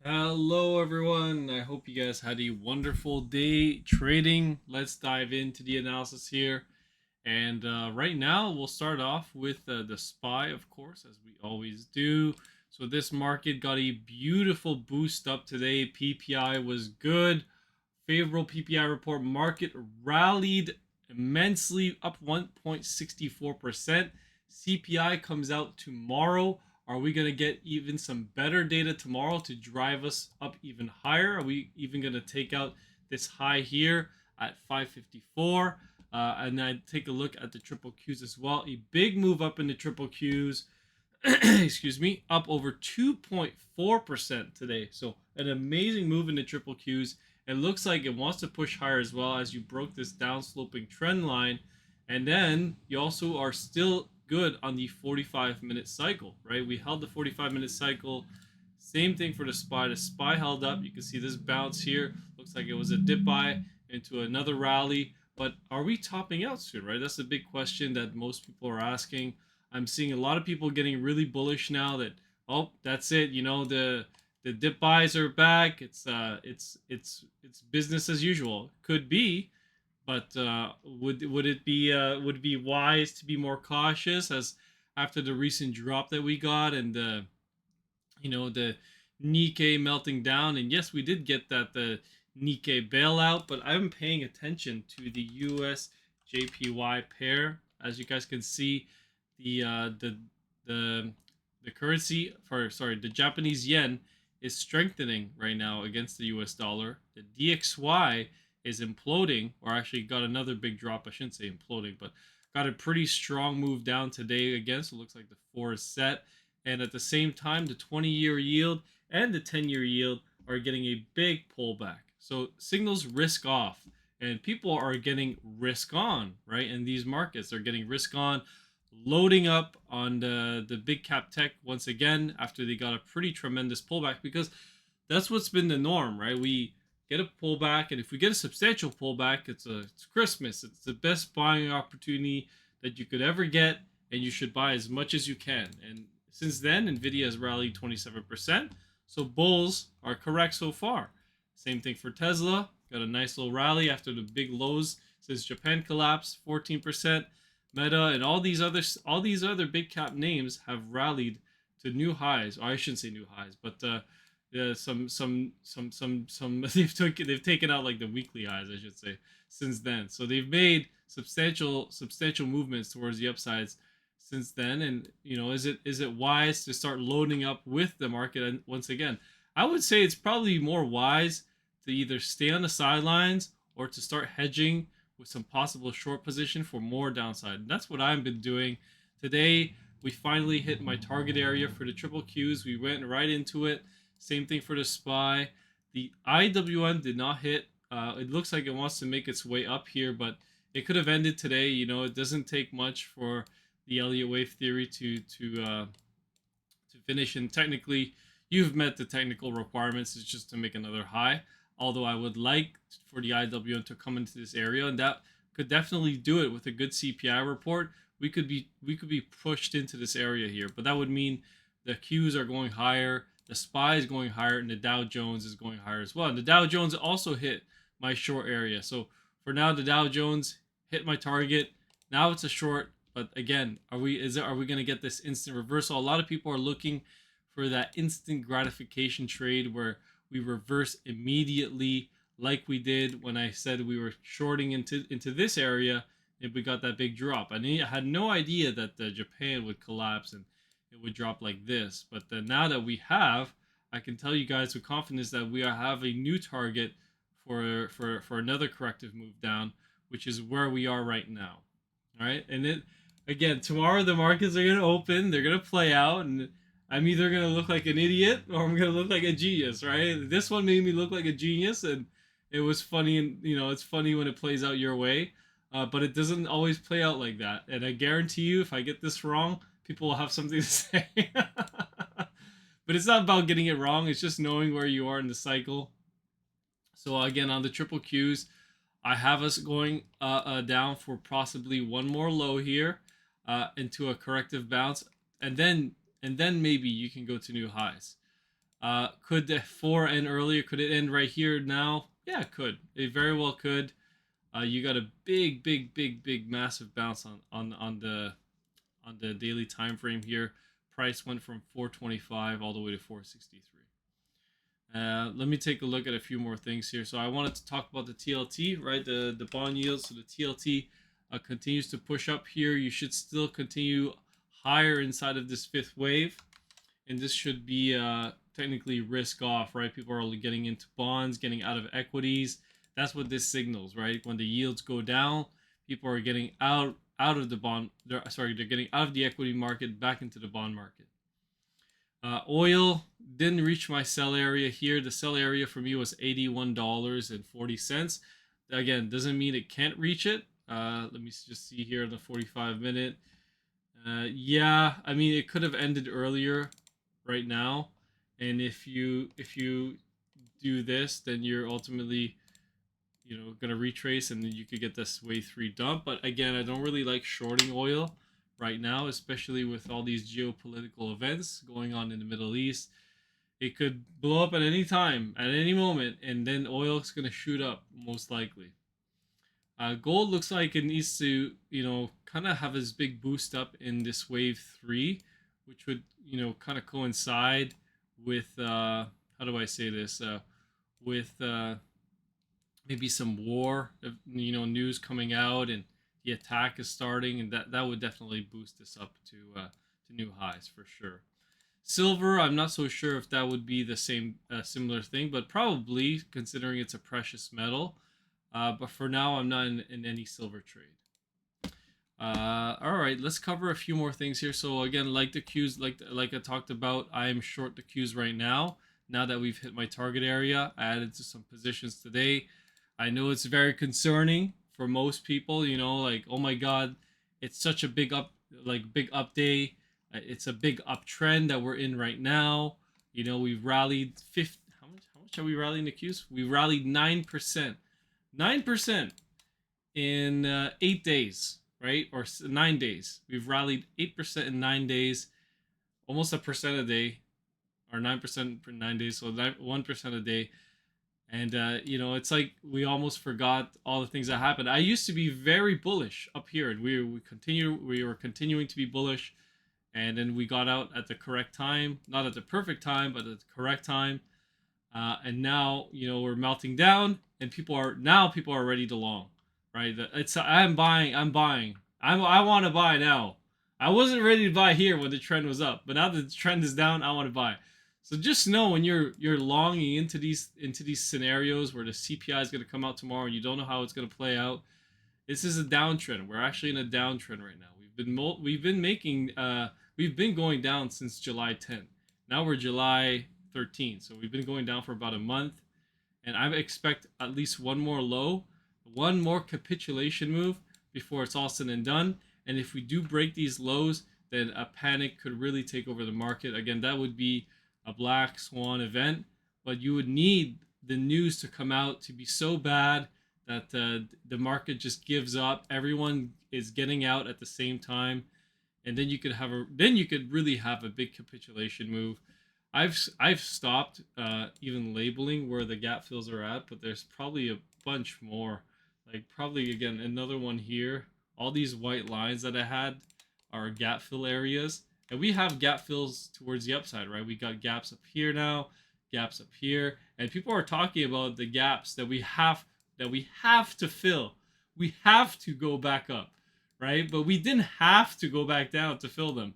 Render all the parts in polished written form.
Hello, everyone. I hope you guys had a wonderful day trading. Let's dive into the analysis here. And right now, we'll start off with the SPY, of course, as we always do. So, this market got a beautiful boost up today. PPI was good. Favorable PPI report. Market rallied immensely, up 1.64%. CPI comes out tomorrow. Are we going to get even some better data tomorrow to drive us up even higher? Are we even going to take out this high here at 554? And I take a look at the triple Qs as well. A big move up in the triple Qs. Excuse me, up over 2.4% today. So an amazing move in the triple Qs. It looks like it wants to push higher as well as you broke this downsloping trend line. And then you also are still good on the 45-minute cycle, right? We held the 45-minute cycle. Same thing for the SPY. The SPY held up. You can see this bounce here. Looks like it was a dip buy into another rally. But are we topping out soon, right? That's the big question that most people are asking. I'm seeing a lot of people getting really bullish now that, oh, that's it. The dip buys are back. It's business as usual. Could be, but would it be wise to be more cautious as after the recent drop that we got and the Nikkei melting down? And yes, we did get the Nikkei bailout, but I'm paying attention to the US JPY pair. As you guys can see, the uh, the the the currency for the Japanese yen is strengthening right now against the US dollar. The DXY is imploding, or actually got another big drop. I shouldn't say imploding, but got a pretty strong move down today again. So it looks like the four is set. And at the same time, the 20-year yield and the 10-year yield are getting a big pullback. So signals risk off, and people are getting risk on, right? In these markets, they're getting risk on, loading up on the big cap tech once again after they got a pretty tremendous pullback, because that's what's been the norm, right? We get a pullback, and if we get a substantial pullback, it's Christmas. It's the best buying opportunity that you could ever get, and you should buy as much as you can. And since then, Nvidia has rallied 27%, so bulls are correct so far. Same thing for Tesla. Got a nice little rally after the big lows since Japan collapsed, 14%. Meta and all these other big cap names have rallied to new highs. Or I shouldn't say new highs, but some they've taken out like the weekly highs, I should say, since then. So they've made substantial movements towards the upsides since then. And is it wise to start loading up with the market? And once again, I would say it's probably more wise to either stay on the sidelines or to start hedging with some possible short position for more downside. And that's what I've been doing. Today, we finally hit my target area for the triple Qs. We went right into it. Same thing for the SPY. The IWM did not hit. It looks like it wants to make its way up here, but it could have ended today. It doesn't take much for the Elliott wave theory to finish. And technically, you've met the technical requirements. It's just to make another high. Although I would like for the IWM to come into this area, and that could definitely do it with a good CPI report. We could be pushed into this area here, but that would mean the Qs are going higher, the SPY is going higher, and the Dow Jones is going higher as well. And the Dow Jones also hit my short area. So for now, the Dow Jones hit my target. Now it's a short, but again, are we going to get this instant reversal? A lot of people are looking for that instant gratification trade where we reverse immediately, like we did when I said we were shorting into this area if we got that big drop. I had no idea that Japan would collapse and it would drop like this. But now that we have, I can tell you guys with confidence that we have a new target for another corrective move down, which is where we are right now. All right, and then again tomorrow the markets are gonna open. They're gonna play out, and I'm either gonna look like an idiot or I'm gonna look like a genius, right? This one made me look like a genius, and it was funny, and it's funny when it plays out your way, but it doesn't always play out like that. And I guarantee you, if I get this wrong, people will have something to say. But it's not about getting it wrong; it's just knowing where you are in the cycle. So again, on the triple Qs, I have us going down for possibly one more low here into a corrective bounce, and then maybe you can go to new highs. Could the 4 end earlier? Could it end right here now? Yeah, it could. It very well could. You got a big, massive bounce on the daily time frame here. Price went from 425 all the way to 463. Let me take a look at a few more things here. So I wanted to talk about the TLT, right? The bond yield. So the TLT continues to push up here. You should still continue higher inside of this fifth wave, and this should be technically risk off, right? People are getting into bonds, getting out of equities. That's what this signals, right? When the yields go down, people are getting out of the bond. They're getting out of the equity market back into the bond market. Oil didn't reach my sell area here. The sell area for me was $81.40. Again, doesn't mean it can't reach it. Let me just see here the 45-minute. Yeah, I mean it could have ended earlier, right now, and if you do this, then you're ultimately gonna retrace, and then you could get this wave 3 dump. But again, I don't really like shorting oil right now, especially with all these geopolitical events going on in the Middle East. It could blow up at any time, at any moment, and then oil is going to shoot up most likely. Gold looks like it needs to, kind of have this big boost up in this wave 3, which would, kind of coincide with, how do I say this, with maybe some war, news coming out, and the attack is starting, and that would definitely boost this up to new highs for sure. Silver, I'm not so sure if that would be the same similar thing, but probably, considering it's a precious metal. But for now, I'm not in any silver trade. All right, let's cover a few more things here. So again, like the Qs, like I talked about, I am short the Qs right now. Now that we've hit my target area, I added to some positions today. I know it's very concerning for most people. Like, oh my God, it's such a big update. It's a big uptrend that we're in right now. We've rallied 50. How much are we rallying the Qs? We rallied 9%. 9% in 8 days, right? Or 9 days. We've rallied 8% in 9 days, almost a percent a day, or 9% for 9 days, so 1% a day. And it's like we almost forgot all the things that happened. I used to be very bullish up here, and we were continuing to be bullish, and then we got out at the correct time, not at the perfect time, but at the correct time. And now we're melting down, and people are ready to long, right? I'm buying. I want to buy now. I wasn't ready to buy here when the trend was up, but now that the trend is down, I want to buy. So just know when you're longing into these scenarios where the CPI is going to come out tomorrow and you don't know how it's going to play out. This is a downtrend. We're actually in a downtrend right now. We've been going down since July 10th. Now we're July 13th, so we've been going down for about a month, and I expect at least one more low, one more capitulation move before it's all said and done. And if we do break these lows, then a panic could really take over the market. Again, that would be a black swan event, but you would need the news to come out to be so bad that the market just gives up. Everyone is getting out at the same time, and then you could really have a big capitulation move. I've stopped even labeling where the gap fills are at, but there's probably a bunch more. Like probably again another one here. All these white lines that I had are gap fill areas, and we have gap fills towards the upside, right? We got gaps up here now, gaps up here, and people are talking about the gaps that we have to fill. We have to go back up, right? But we didn't have to go back down to fill them.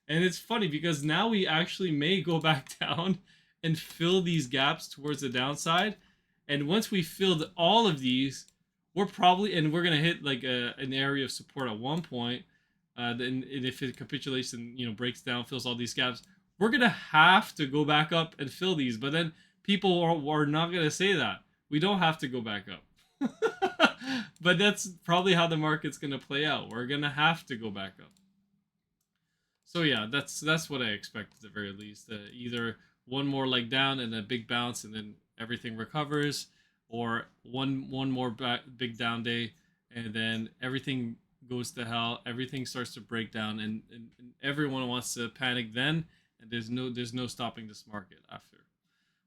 And it's funny because now we actually may go back down and fill these gaps towards the downside. And once we filled all of these, we're going to hit like an area of support at one point. Then if it capitulates and breaks down, fills all these gaps, we're going to have to go back up and fill these. But then people are not going to say that. We don't have to go back up. But that's probably how the market's going to play out. We're going to have to go back up. So yeah, that's what I expect at the very least. Either one more leg down and a big bounce, and then everything recovers, or one more big down day, and then everything goes to hell. Everything starts to break down, and everyone wants to panic then, and there's no stopping this market after.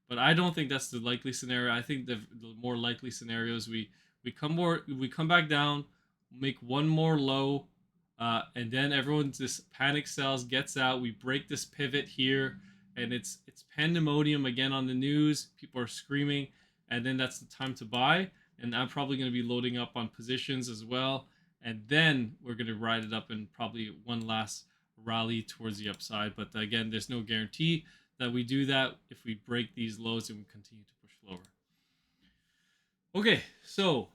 but I don't think that's the likely scenario. I think the more likely scenario is we come back down, make one more low, and then everyone just panic sells, gets out. We break this pivot here, and it's pandemonium again on the news. People are screaming, and then that's the time to buy. And I'm probably going to be loading up on positions as well, and then we're going to ride it up and probably one last rally towards the upside. But again, there's no guarantee that we do that if we break these lows and we continue to push lower. Okay, so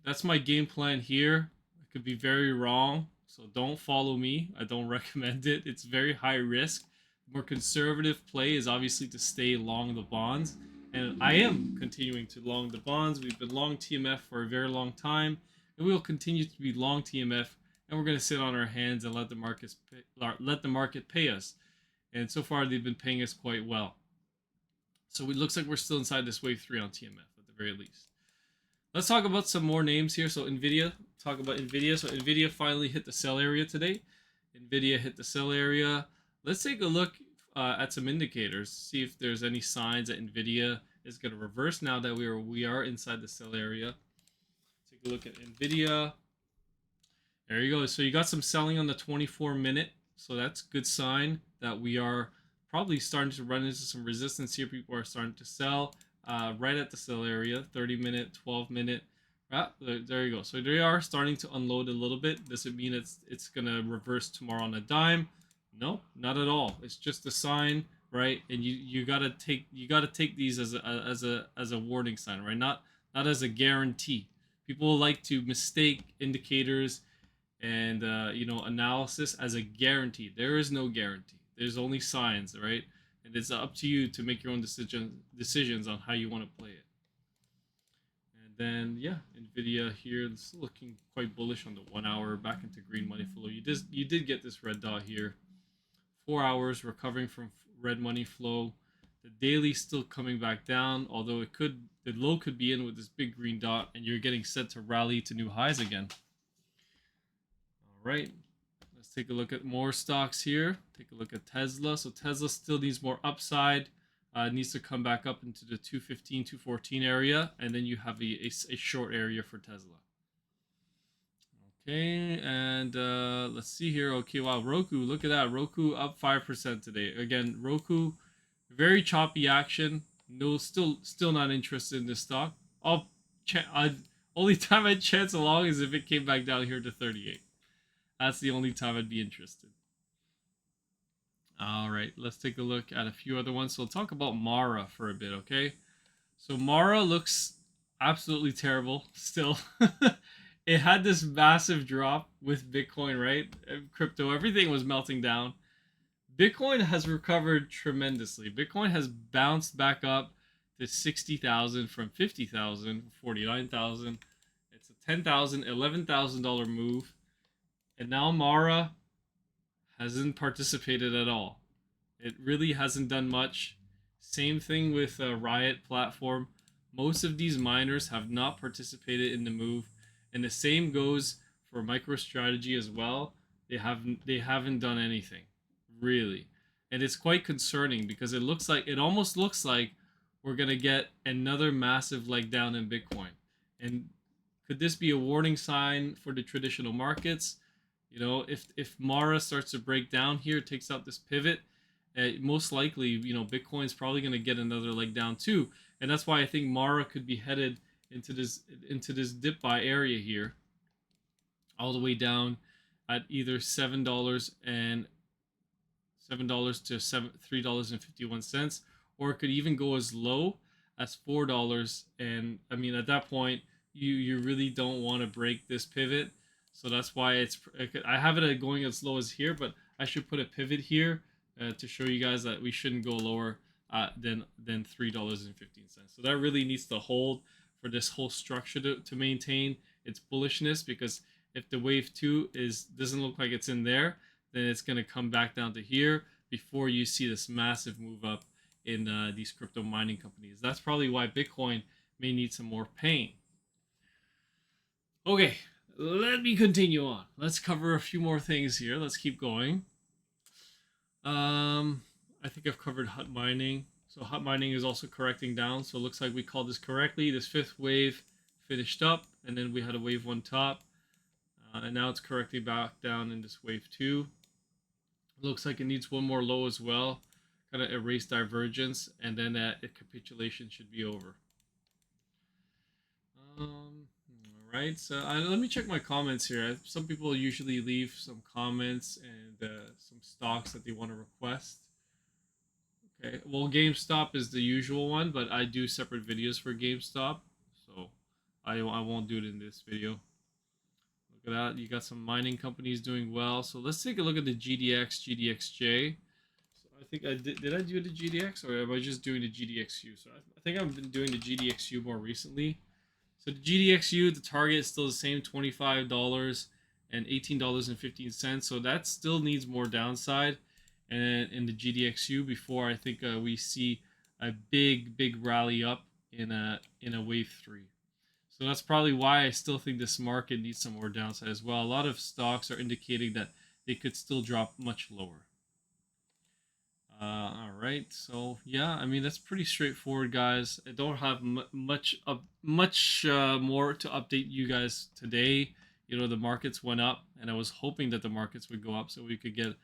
that's my game plan here. I could be very wrong, so don't follow me. I don't recommend it. It's very high risk. The more conservative play is obviously to stay long the bonds, and I am continuing to long the bonds. We've been long TMF for a very long time, and we will continue to be long TMF. And we're going to sit on our hands and let the market pay us. And so far, they've been paying us quite well. So it looks like we're still inside this wave 3 on TMF at the very least. Let's talk about some more names here. So Nvidia, talk about Nvidia. So Nvidia finally hit the sell area today. Nvidia hit the sell area. Let's take a look at some indicators, see if there's any signs that Nvidia is going to reverse now that we are inside the sell area. Take a look at Nvidia. There you go. So you got some selling on the 24-minute. So that's a good sign that we are probably starting to run into some resistance here. People are starting to sell right at the sell area, 30-minute, 12-minute. There you go. So they are starting to unload a little bit. Does it mean it's going to reverse tomorrow on a dime? No, not at all. It's just a sign, right? And you got to take these as a warning sign, right? Not as a guarantee. People like to mistake indicators and analysis as a guarantee. There is no guarantee. There's only signs, right? And it's up to you to make your own decisions on how you want to play it. And then yeah, Nvidia here is looking quite bullish on the 1 hour, back into green money flow. You did get this red dot here. 4 hours recovering from red money flow. The daily still coming back down, although the low could be in with this big green dot, and you're getting set to rally to new highs again. Right, let's take a look at more stocks here. Take a look at Tesla. So Tesla still needs more upside. It needs to come back up into the 215, 214 area, and then you have a short area for Tesla. Okay, and let's see here. Okay, wow, Roku, look at that. Roku up 5% today. Again, Roku, very choppy action. No, still not interested in this stock. Only time I'd chance along is if it came back down here to 38. That's the only time I'd be interested. All right, let's take a look at a few other ones. So we'll talk about Mara for a bit, okay? So Mara looks absolutely terrible still. It had this massive drop with Bitcoin, right? Crypto, everything was melting down. Bitcoin has recovered tremendously. Bitcoin has bounced back up to 60,000 from 50,000, 49,000. It's a $10,000, $11,000 move. And now Mara hasn't participated at all. It really hasn't done much. Same thing with Riot platform. Most of these miners have not participated in the move, and the same goes for MicroStrategy as well. They haven't done anything, really, and it's quite concerning because it almost looks like we're gonna get another massive leg down in Bitcoin. And could this be a warning sign for the traditional markets? You know, if Mara starts to break down here, takes out this pivot, most likely, Bitcoin's probably going to get another leg down too. And that's why I think Mara could be headed into this dip buy area here, all the way down at either $7 to $3.51, or it could even go as low as $4. And I mean, at that point, you really don't want to break this pivot. So that's why I have it going as low as here, but I should put a pivot here to show you guys that we shouldn't go lower than $3.15. So that really needs to hold for this whole structure to maintain its bullishness, because if the wave 2 doesn't look like it's in there, then it's going to come back down to here before you see this massive move up in these crypto mining companies. That's probably why Bitcoin may need some more pain. Okay. Let me continue on. Let's cover a few more things here. Let's keep going. I think I've covered hut mining. So hot mining is also correcting down. So it looks like we called this correctly. This fifth wave finished up, and then we had a wave one top, and now it's correcting back down in this wave two. It looks like it needs one more low as well, kind of erase divergence, and then that capitulation should be over. All right, so let me check my comments here. Some people usually leave some comments and some stocks that they want to request. Okay, well, GameStop is the usual one, but I do separate videos for GameStop, so I won't do it in this video. Look at that, you got some mining companies doing well. So let's take a look at the GDX, GDXJ. So I think I did I do the GDX, or am I just doing the GDXU? So I think I've been doing the GDXU more recently. So the GDXU, the target is still the same, $25 and $18.15. So that still needs more downside, and in the GDXU before I think we see a big rally up in a wave three. So that's probably why I still think this market needs some more downside as well. A lot of stocks are indicating that they could still drop much lower. All right, so yeah, I mean that's pretty straightforward, guys. I don't have much more to update you guys today. You know, the markets went up, and I was hoping that the markets would go up so we could get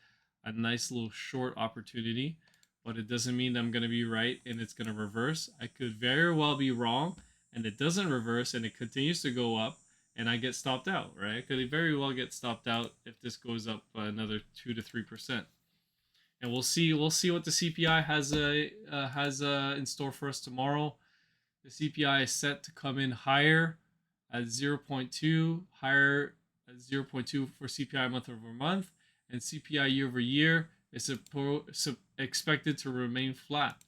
a nice little short opportunity. But it doesn't mean that I'm going to be right and it's going to reverse. I could very well be wrong, and it doesn't reverse, and it continues to go up, and I get stopped out. Right? I could very well get stopped out if this goes up another 2 to 3%. And we'll see what the CPI has in store for us tomorrow. The CPI is set to come in higher at 0.2, higher at 0.2 for CPI month over month, and CPI year over year is expected to remain flat.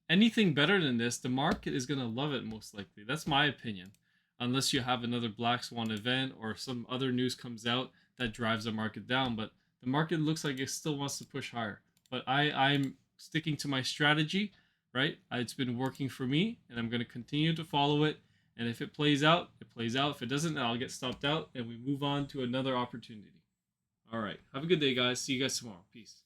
Anything better than this, the market is going to love it most likely. That's my opinion. Unless you have another black swan event or some other news comes out that drives the market down, but the market looks like it still wants to push higher. But I'm sticking to my strategy, right? It's been working for me, and I'm going to continue to follow it. And if it plays out, it plays out. If it doesn't, I'll get stopped out, and we move on to another opportunity. All right. Have a good day, guys. See you guys tomorrow. Peace.